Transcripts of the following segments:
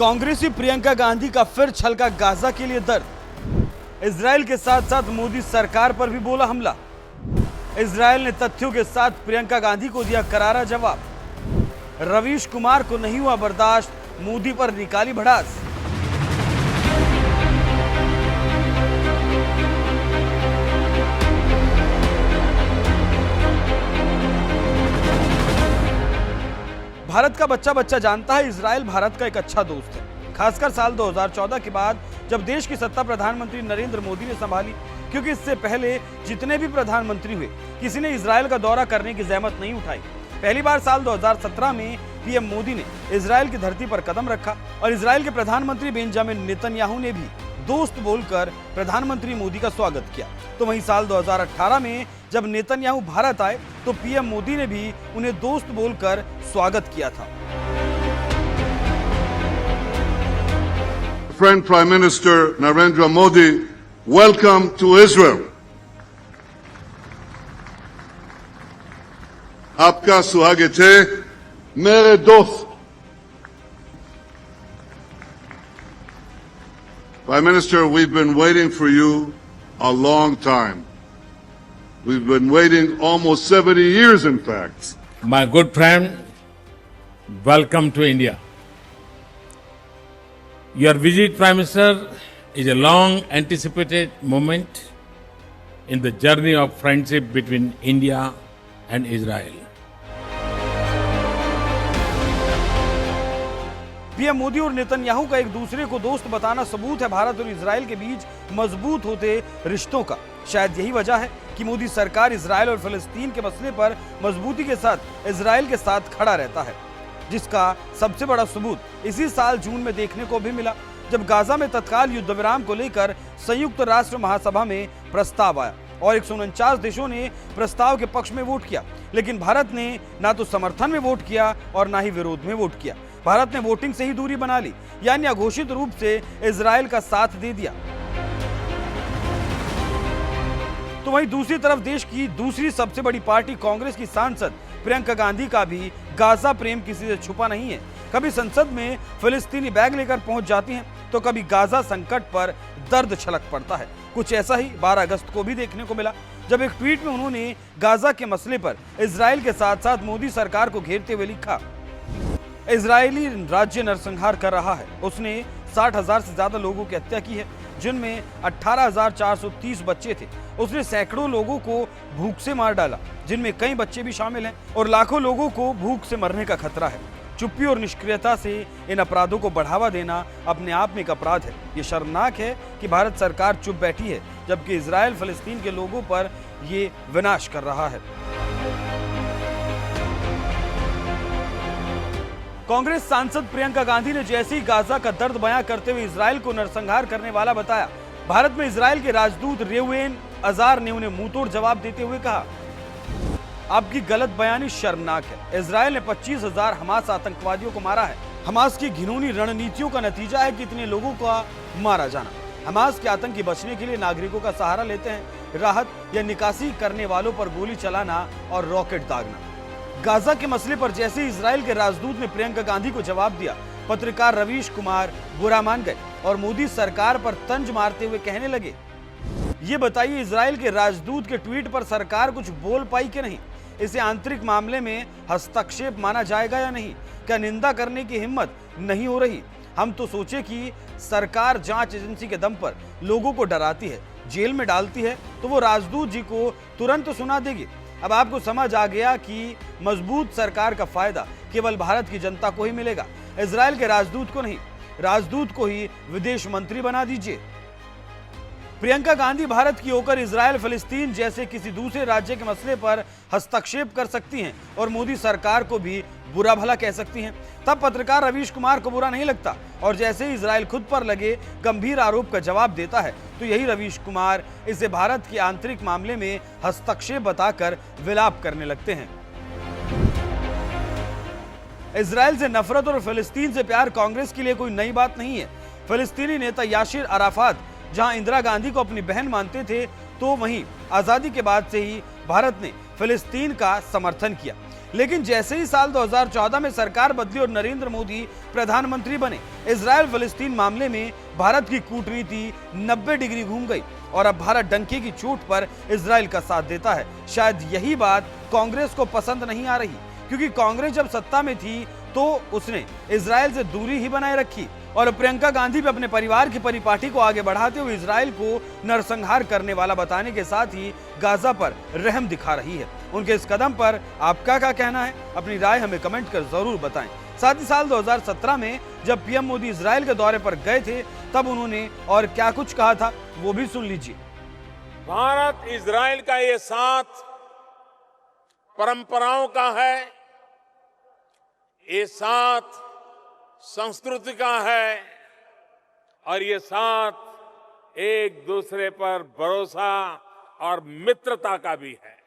कांग्रेसी प्रियंका गांधी का फिर छलका गाजा के लिए दर्द। इजराइल के साथ साथ मोदी सरकार पर भी बोला हमला। इजराइल ने तथ्यों के साथ प्रियंका गांधी को दिया करारा जवाब। रवीश कुमार को नहीं हुआ बर्दाश्त, मोदी पर निकाली भड़ास। भारत का बच्चा बच्चा जानता है इजराइल भारत का एक अच्छा दोस्त है, खासकर साल 2014 के बाद जब देश की सत्ता प्रधानमंत्री नरेंद्र मोदी ने संभाली, क्योंकि इससे पहले जितने भी प्रधानमंत्री हुए किसी ने इजराइल का दौरा करने की जहमत नहीं उठाई। पहली बार साल 2017 में पीएम मोदी ने इजराइल की धरती पर कदम रखा और इजराइल के प्रधानमंत्री बेंजामिन नेतन्याहू ने भी दोस्त बोलकर प्रधानमंत्री मोदी का स्वागत किया। तो वहीं साल 2018 में जब नेतन्याहू भारत आए तो पीएम मोदी ने भी उन्हें दोस्त बोलकर स्वागत किया था। Friend Prime Minister Narendra Modi, welcome to Israel. आपका स्वागत है मेरे दोस्त। Prime Minister, we've been waiting for you a long time. We've been waiting almost 70 years, in fact. My good friend, welcome to India. Your visit, Prime Minister, is a long anticipated moment in the journey of friendship between India and Israel. PM Modi और Netanyahu का एक दूसरे को दोस्त बताना सबूत है भारत और इजराइल के बीच मजबूत होते रिश्तों का। शायद यही वजह है कि मोदी सरकार इजराइल और फिलिस्तीन के मसले पर मजबूती के साथ इजराइल के साथ खड़ा रहता है, जिसका सबसे बड़ा सबूत इसी साल जून में देखने को भी मिला, जब गाजा में तत्काल युद्ध विराम को लेकर संयुक्त राष्ट्र महासभा में प्रस्ताव आया और 149 देशों ने प्रस्ताव के पक्ष में वोट किया। लेकिन भारत ने ना तो समर्थन में वोट किया और ना ही विरोध में वोट किया। भारत ने वोटिंग से ही दूरी बना ली, यानी अघोषित रूप से इजराइल का साथ दे दिया। तो वहीं दूसरी तरफ देश की दूसरी सबसे बड़ी पार्टी कांग्रेस की सांसद प्रियंका गांधी का भी गाजा प्रेम किसी से छुपा नहीं है। कभी संसद में फिलिस्तीनी बैग लेकर पहुंच जाती हैं, तो कभी गाजा संकट पर दर्द छलक पड़ता है। कुछ ऐसा ही 12 अगस्त को भी देखने को मिला, जब एक ट्वीट में उन्होंने गाजा के मसले पर इजराइल के साथ साथ मोदी सरकार को घेरते हुए लिखा, इजरायली राज्य नरसंहार कर रहा है। उसने 60,000 से ज्यादा लोगों की हत्या की है, जिनमें 18,430 बच्चे थे। उसने सैकड़ों लोगों को भूख से मार डाला, जिनमें कई बच्चे भी शामिल हैं, और लाखों लोगों को भूख से मरने का खतरा है। चुप्पी और निष्क्रियता से इन अपराधों को बढ़ावा देना अपने आप में एक अपराध है। ये शर्मनाक है कि भारत सरकार चुप बैठी है, जबकि इजराइल फिलिस्तीन के लोगों पर ये विनाश कर रहा है। कांग्रेस सांसद प्रियंका गांधी ने जैसे ही गाजा का दर्द बयां करते हुए इजराइल को नरसंहार करने वाला बताया, भारत में इजराइल के राजदूत रेवेन अजार ने उन्हें मुंहतोड़ जवाब देते हुए कहा, आपकी गलत बयानी शर्मनाक है। इजराइल ने 25,000 हमास आतंकवादियों को मारा है। हमास की घिनौनी रणनीतियों का नतीजा है कि इतने लोगों का मारा जाना। हमास के आतंकी बचने के लिए नागरिकों का सहारा लेते हैं। राहत या निकासी करने वालों पर गोली चलाना और रॉकेट दागना। गाजा के मसले पर जैसे इजराइल के राजदूत ने प्रियंका गांधी को जवाब दिया, पत्रकार रवीश कुमार बुरा मान गए और मोदी सरकार पर तंज मारते हुए कहने लगे, ये बताइए इजराइल के राजदूत के ट्वीट पर सरकार कुछ बोल पाई कि नहीं? इसे आंतरिक मामले में हस्तक्षेप माना जाएगा या नहीं? क्या निंदा करने की हिम्मत नहीं हो रही? हम तो सोचे कि सरकार जांच एजेंसी के दम पर लोगों को डराती है, जेल में डालती है, तो वो राजदूत जी को तुरंत सुना देगी। अब आपको समझ आ गया कि मजबूत सरकार का फायदा केवल भारत की जनता को ही मिलेगा, इजराइल के राजदूत को नहीं। राजदूत को ही विदेश मंत्री बना दीजिए। प्रियंका गांधी भारत की होकर इजराइल फिलिस्तीन जैसे किसी दूसरे राज्य के मसले पर हस्तक्षेप कर सकती हैं और मोदी सरकार को भी बुरा भला कह सकती हैं। तब पत्रकार रवीश कुमार को बुरा नहीं लगता और जैसे ही इजराइल खुद पर लगे गंभीर आरोप का जवाब देता है, तो यही रवीश कुमार इसे भारत के आंतरिक मामले में हस्तक्षेप बताकर विलाप करने लगते हैं। इजराइल से नफरत और फिलिस्तीन से प्यार कांग्रेस के लिए कोई नई बात नहीं है। फिलिस्तीनी नेता यासिर अराफात जहां इंदिरा गांधी को अपनी बहन मानते थे, तो वहीं आजादी के बाद से ही भारत ने फिलिस्तीन का समर्थन किया। लेकिन जैसे ही साल 2014 में सरकार बदली और नरेंद्र मोदी प्रधानमंत्री बने, इजराइल फिलिस्तीन मामले में भारत की कूटनीति 90 डिग्री घूम गई और अब भारत डंके की चोट पर इजराइल का साथ देता है। शायद यही बात कांग्रेस को पसंद नहीं आ रही, क्योंकि कांग्रेस जब सत्ता में थी तो उसने इजराइल से दूरी ही बनाए रखी और प्रियंका गांधी भी अपने परिवार की परिपाटी को आगे बढ़ाते हुए इजराइल को नरसंहार करने वाला बताने के साथ ही गाजा पर रहम दिखा रही है। उनके इस कदम पर आपका क्या कहना है? अपनी राय हमें कमेंट कर जरूर बताएं। साथ ही साल 2017 में जब पीएम मोदी इजराइल के दौरे पर गए थे तब उन्होंने और क्या कुछ कहा था वो भी सुन लीजिए। भारत इजराइल का ये साथ परंपराओं का है, ये साथ संस्कृति का है और ये साथ एक दूसरे पर भरोसा और मित्रता का भी है।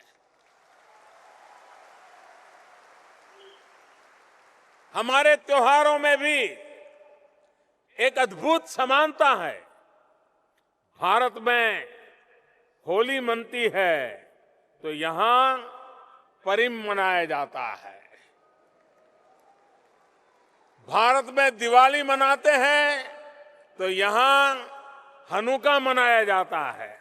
हमारे त्योहारों में भी एक अद्भुत समानता है। भारत में होली मनती है तो यहां परिम मनाया जाता है। भारत में दिवाली मनाते हैं तो यहां हनुका मनाया जाता है।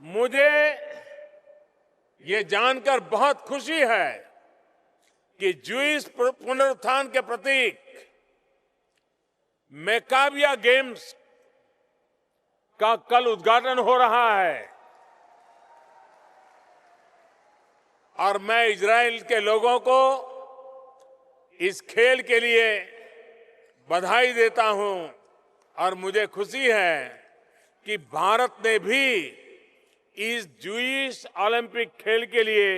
मुझे ये जानकर बहुत खुशी है कि ज्यूइश पुनरुत्थान के प्रतीक मेकाबिया गेम्स का कल उद्घाटन हो रहा है और मैं इजराइल के लोगों को इस खेल के लिए बधाई देता हूं और मुझे खुशी है कि भारत ने भी इस ज्यूइश ओलंपिक खेल के लिए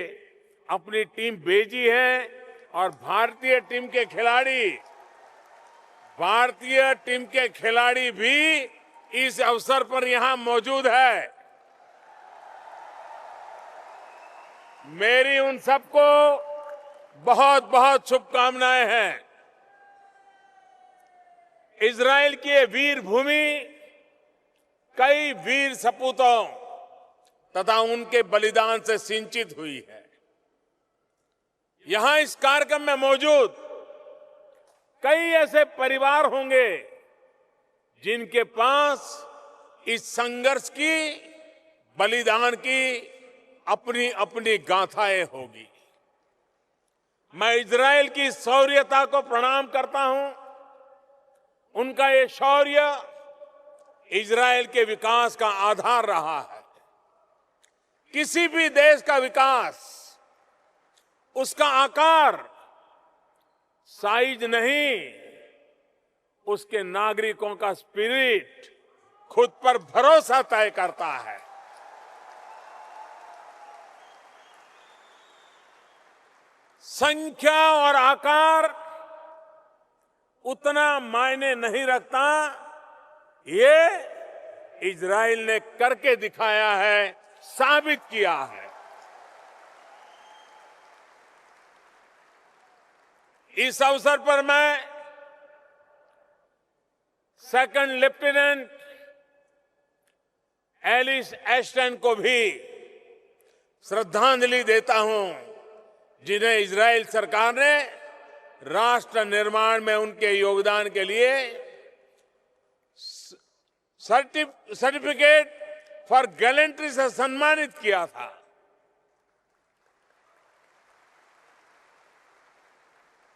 अपनी टीम भेजी है और भारतीय टीम के खिलाड़ी भी इस अवसर पर यहां मौजूद है। मेरी उन सबको बहुत बहुत शुभकामनाएं हैं। इजराइल की ये वीर भूमि कई वीर सपूतों तथा उनके बलिदान से सिंचित हुई है। यहां इस कार्यक्रम में मौजूद कई ऐसे परिवार होंगे जिनके पास इस संघर्ष की, बलिदान की अपनी अपनी गाथाएं होगी। मैं इजराइल की शौर्यता को प्रणाम करता हूं। उनका ये शौर्य इजराइल के विकास का आधार रहा है। किसी भी देश का विकास, उसका आकार, साइज नहीं, उसके नागरिकों का स्पिरिट, खुद पर भरोसा तय करता है। संख्या और आकार उतना मायने नहीं रखता, ये इजराइल ने करके दिखाया है, साबित किया है। इस अवसर पर मैं सेकंड लेफ्टिनेंट एलिस एस्टन को भी श्रद्धांजलि देता हूं, जिन्हें इजराइल सरकार ने राष्ट्र निर्माण में उनके योगदान के लिए सर्टिफिकेट फॉर गैलेंट्री से सम्मानित किया था।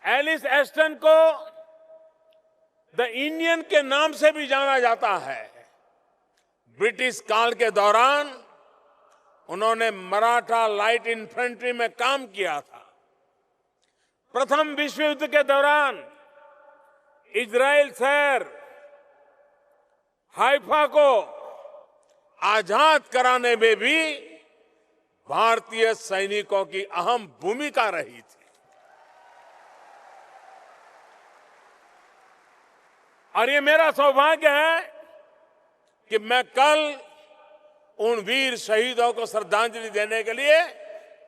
एलिस एस्टन को द इंडियन के नाम से भी जाना जाता है। ब्रिटिश काल के दौरान उन्होंने मराठा लाइट इन्फेंट्री में काम किया था। प्रथम विश्व युद्ध के दौरान इजराइल शहर हाइफा को आजाद कराने में भी भारतीय सैनिकों की अहम भूमिका रही थी। और ये मेरा सौभाग्य है कि मैं कल उन वीर शहीदों को श्रद्धांजलि देने के लिए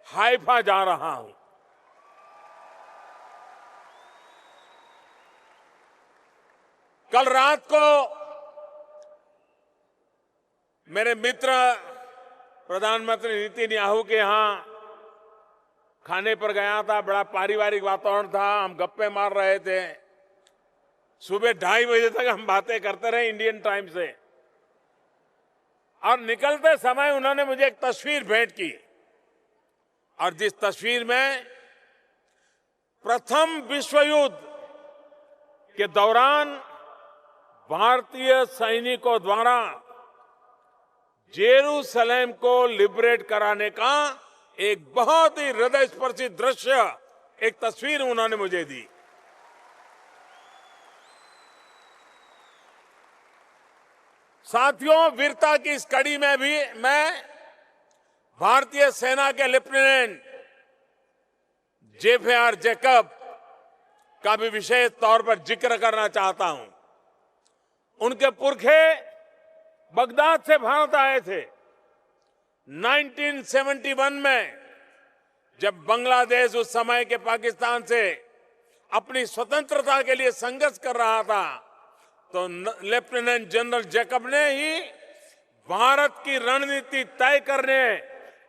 हाइफा जा रहा हूं। कल रात को मेरे मित्र प्रधानमंत्री नेतन्याहू के यहां खाने पर गया था, बड़ा पारिवारिक वातावरण था, हम गप्पे मार रहे थे। सुबह 2:30 बजे तक हम बातें करते रहे इंडियन टाइम से। और निकलते समय उन्होंने मुझे एक तस्वीर भेंट की, और जिस तस्वीर में प्रथम विश्व युद्ध के दौरान भारतीय सैनिकों द्वारा जेरूसलेम को लिबरेट कराने का एक बहुत ही हृदयस्पर्शी दृश्य, एक तस्वीर उन्होंने मुझे दी। साथियों, वीरता की इस कड़ी में भी मैं भारतीय सेना के लेफ्टिनेंट जेफेआर जैकब का भी विशेष तौर पर जिक्र करना चाहता हूं। उनके पुरखे बगदाद से भारत आए थे 1971 में, जब बांग्लादेश उस समय के पाकिस्तान से अपनी स्वतंत्रता के लिए संघर्ष कर रहा था, तो लेफ्टिनेंट जनरल जैकब ने ही भारत की रणनीति तय करने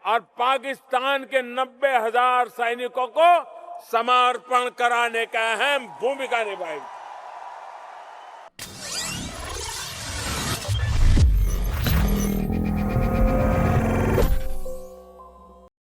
और पाकिस्तान के 90,000 सैनिकों को समर्पण कराने का अहम भूमिका निभाई।